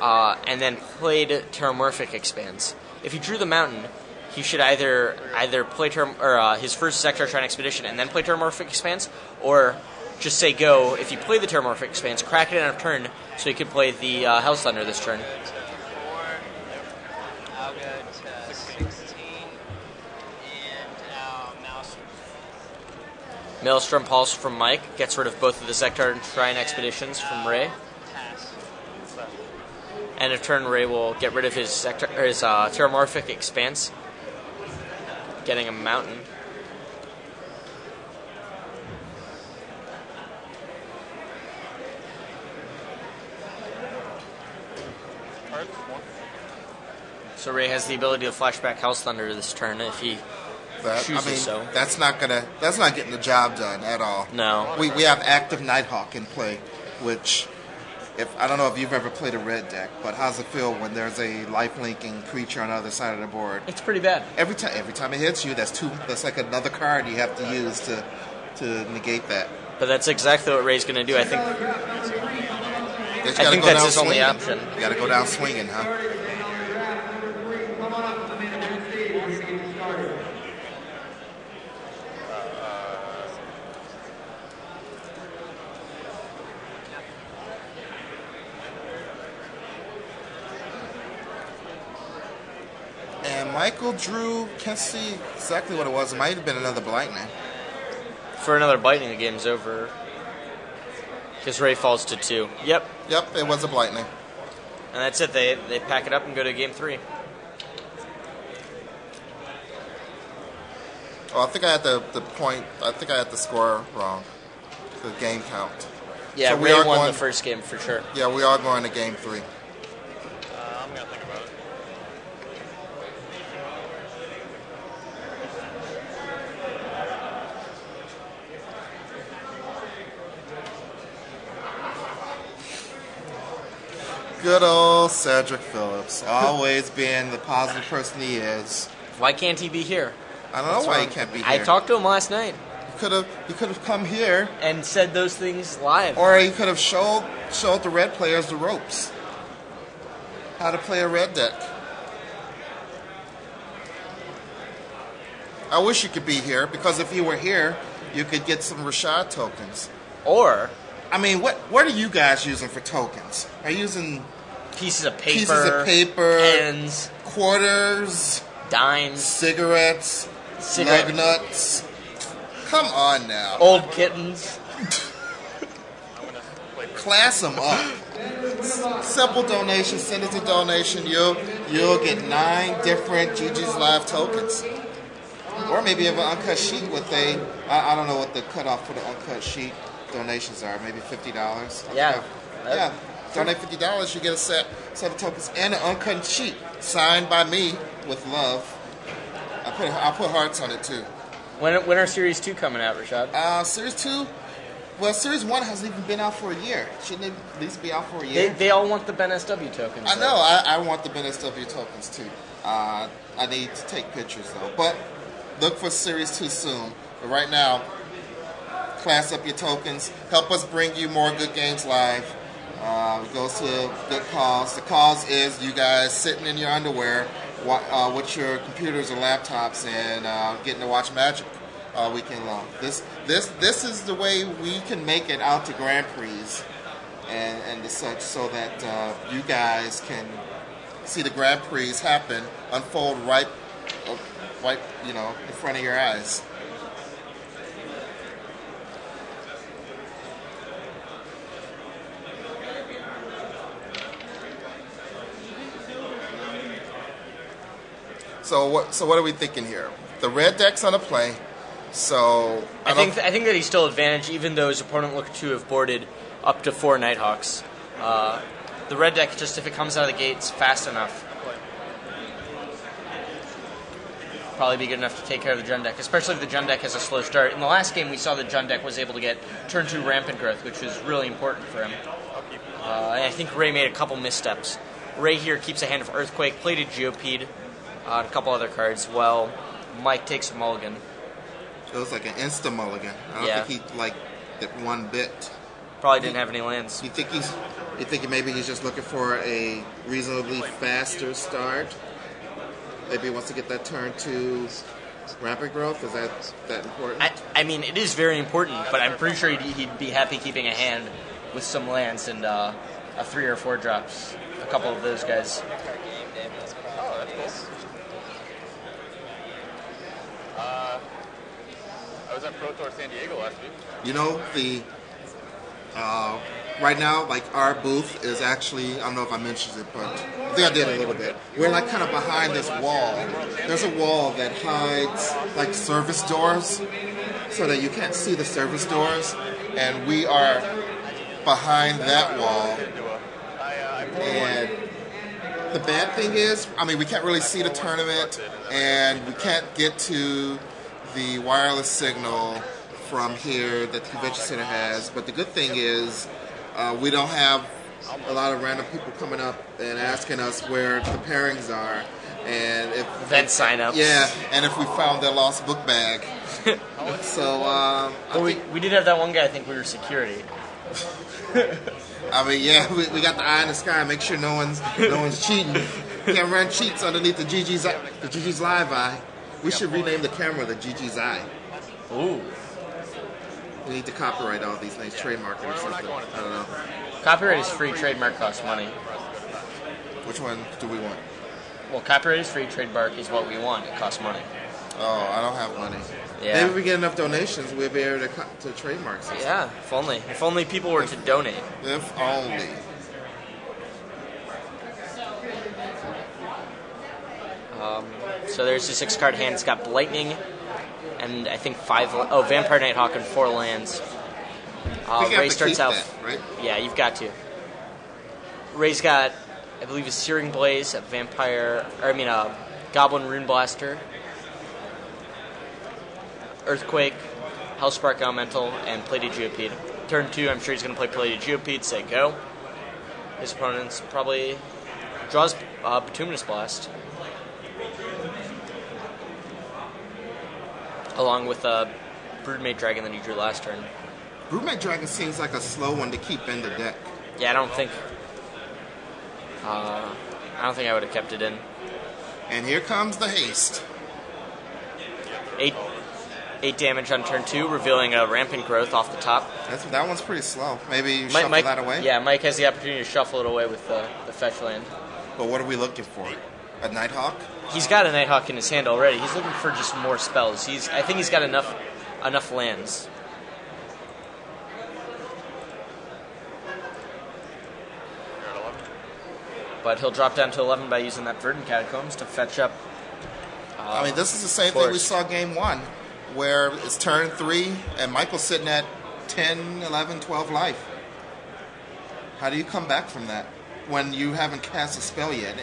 and then played Terramorphic Expanse. If he drew the mountain, he should either play his first Zector Shrine Expedition and then play Terramorphic Expanse, or just say go. If he played the Terramorphic Expanse, crack it in a turn so he could play the Hell's Thunder this turn. I'll go to 16 and Maelstrom. Maelstrom Pulse from Mike gets rid of both of the Zector Shrine Expeditions from Ray. Pass. And in turn, Ray will get rid of his Terramorphic Expanse, getting a mountain. So Ray has the ability to flashback Hell's Thunder this turn if he chooses so. That's not getting the job done at all. No. We have active Nighthawk in play, which, I don't know if you've ever played a red deck, but how's it feel when there's a life-linking creature on the other side of the board? It's pretty bad. Every time it hits you, that's like another card you have to use to negate that. But that's exactly what Ray's going to do. I think that's that's his only option. You got to go down swinging, huh? And Michael drew, can't see exactly what it was. It might have been another Lightning. For another Lightning, the game's over. Because Ray falls to 2. Yep, it was a Lightning. And that's it. They pack it up and go to game 3. Oh, I think I had the score wrong. The game count. Yeah, so Ray won the first game for sure. Yeah, we are going to game 3. I'm going to think about it. Good old Cedric Phillips, always being the positive person he is. Why can't he be here? I don't know why he can't be here. I talked to him last night. He could have come here and said those things live. Or he could have showed the red players the ropes, how to play a red deck. I wish you could be here, because if you were here, you could get some Rashad tokens. Or, I mean, what are you guys using for tokens? Are you using pieces of paper, pens, quarters, dimes, cigarettes, lug nuts? Come on now. Old kittens. Class them up. Simple donation. Send us a donation. You'll get 9 different GG's Live tokens. Or maybe you have an uncut sheet with I don't know what the cutoff for the uncut sheet donations are. Maybe $50. Yeah. Yeah. Donate $50, you get a set of tokens and an uncut sheet signed by me with love. I'll put hearts on it too. When are Series 2 coming out, Rashad? Series 2? Well, Series 1 hasn't even been out for a year. Shouldn't it at least be out for a year? They all want the Ben SW tokens. I know. I want the Ben SW tokens too. I need to take pictures though. But look for Series 2 soon. But right now, class up your tokens. Help us bring you more good games live. It goes to a good cause. The cause is you guys sitting in your underwear with your computers or laptops and getting to watch Magic all weekend long. This is the way we can make it out to Grand Prix and the such, so that you guys can see the Grand Prix happen, unfold right in front of your eyes. So what are we thinking here? The red deck's on a play, so I think that he's still advantage, even though his opponent looked to have boarded up to 4 Nighthawks. The red deck, just if it comes out of the gates fast enough, probably be good enough to take care of the Jund deck, especially if the Jund deck has a slow start. In the last game, we saw the Jund deck was able to get turn 2 Rampant Growth, which was really important for him. And I think Ray made a couple missteps. Ray here keeps a hand of Earthquake, played a Geopede, and a couple other cards. Well, Mike takes a mulligan. It was like an insta mulligan. I don't think he liked it one bit. Probably didn't have any lands. You think he's You think maybe he's just looking for a reasonably faster start? Maybe he wants to get that turn to rampant growth? Is that important? I mean, it is very important, but I'm pretty sure he'd be happy keeping a hand with some lands and a 3 or 4 drops. A couple of those guys. Oh, that's cool. I was at Pro Tour San Diego last week. You know, right now, like our booth is actually, I don't know if I mentioned it, but I think I did a little bit. We're like kind of behind this wall. There's a wall that hides like service doors so that you can't see the service doors. And we are behind that wall. And the bad thing is, I mean, we can't really see the tournament and we can't get to the wireless signal from here that the convention center has. But the good thing is we don't have a lot of random people coming up and asking us where the pairings are. And if event signups. Yeah, and if we found their lost book bag. So, well, we did have that one guy, I think we were security. I mean, yeah, we got the eye in the sky. Make sure no one's cheating. You can't run cheats underneath the GG's live eye. We should rename the camera the GG's eye. Ooh. We need to copyright all these things, trademark it or something. I don't know. Copyright is free, trademark costs money. Which one do we want? Well, copyright is free, trademark is what we want. It costs money. Oh, I don't have money. Yeah. Maybe if we get enough donations, we'll be able to trademark something. Yeah, if only. If only people were to donate. If only. So there's the 6-card hand. It's got Lightning and I think 5... Oh, Vampire Nighthawk and 4 lands. Ray starts out... That, right? Yeah, you've got to. Ray's got, I believe, a Searing Blaze, a Vampire... a Goblin Rune Blaster, Earthquake, Hellspark Elemental, and Plated Geopede. Turn 2, I'm sure he's going to play Plated Geopede, say go. His opponent's probably draws Bituminous Blast. Along with Broodmate Dragon that he drew last turn. Broodmate Dragon seems like a slow one to keep in the deck. Yeah, I don't think I would have kept it in. And here comes the haste. 8 damage on turn 2, revealing a Rampant Growth off the top. That one's pretty slow. Maybe you shuffle Mike, that away? Yeah, Mike has the opportunity to shuffle it away with the fetch land. But what are we looking for? A Nighthawk? He's got a Nighthawk in his hand already. He's looking for just more spells. I think he's got enough lands. But he'll drop down to 11 by using that Verdant Catacombs to fetch up. I mean, this is the same thing we saw game 1, where it's turn 3 and Michael's sitting at 10, 11, 12 life. How do you come back from that when you haven't cast a spell yet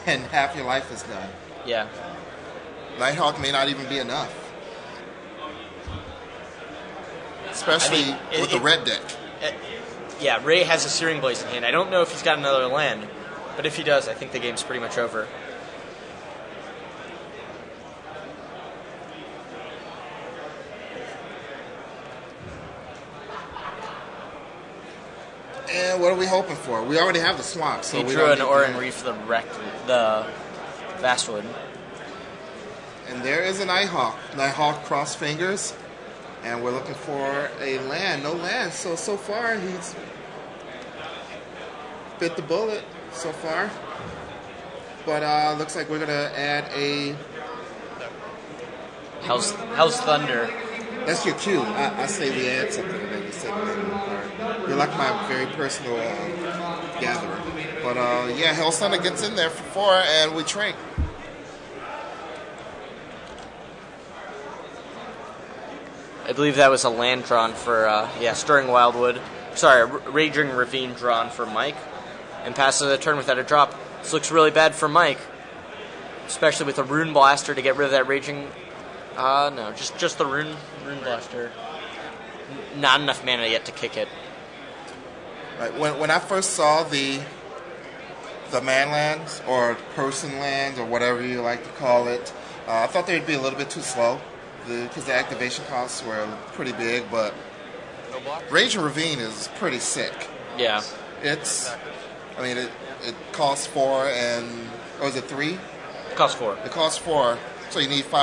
and half your life is done? Yeah. Nighthawk may not even be enough. Especially with the red deck. Yeah, Ray has a Searing Blaze in hand. I don't know if he's got another land, but if he does, I think the game's pretty much over. And what are we hoping for? We already have the swamp, so he we drew don't an Oran Reef, the Vastwood. And there is a Nighthawk. Nighthawk cross fingers. And we're looking for a land. No land. So far, he's bit the bullet so far. But looks like we're going to add a... Hell's Thunder. That's your cue. I say we add something and then you say you're like my very personal gatherer. But yeah, Hell's Thunder gets in there for 4 and we trade. I believe that was a land drawn for, Stirring Wildwood. Sorry, Raging Ravine drawn for Mike. And passes the turn without a drop. This looks really bad for Mike. Especially with a Rune Blaster to get rid of that Raging... no, just the Rune Blaster. Not enough mana yet to kick it. Right. When I first saw the man lands, or person lands, or whatever you like to call it, I thought they'd be a little bit too slow. Because the activation costs were pretty big, but Raging Ravine is pretty sick. Yeah. It's, I mean, it costs 4 and, or is it 3? Cost 4. It costs 4, so you need 5.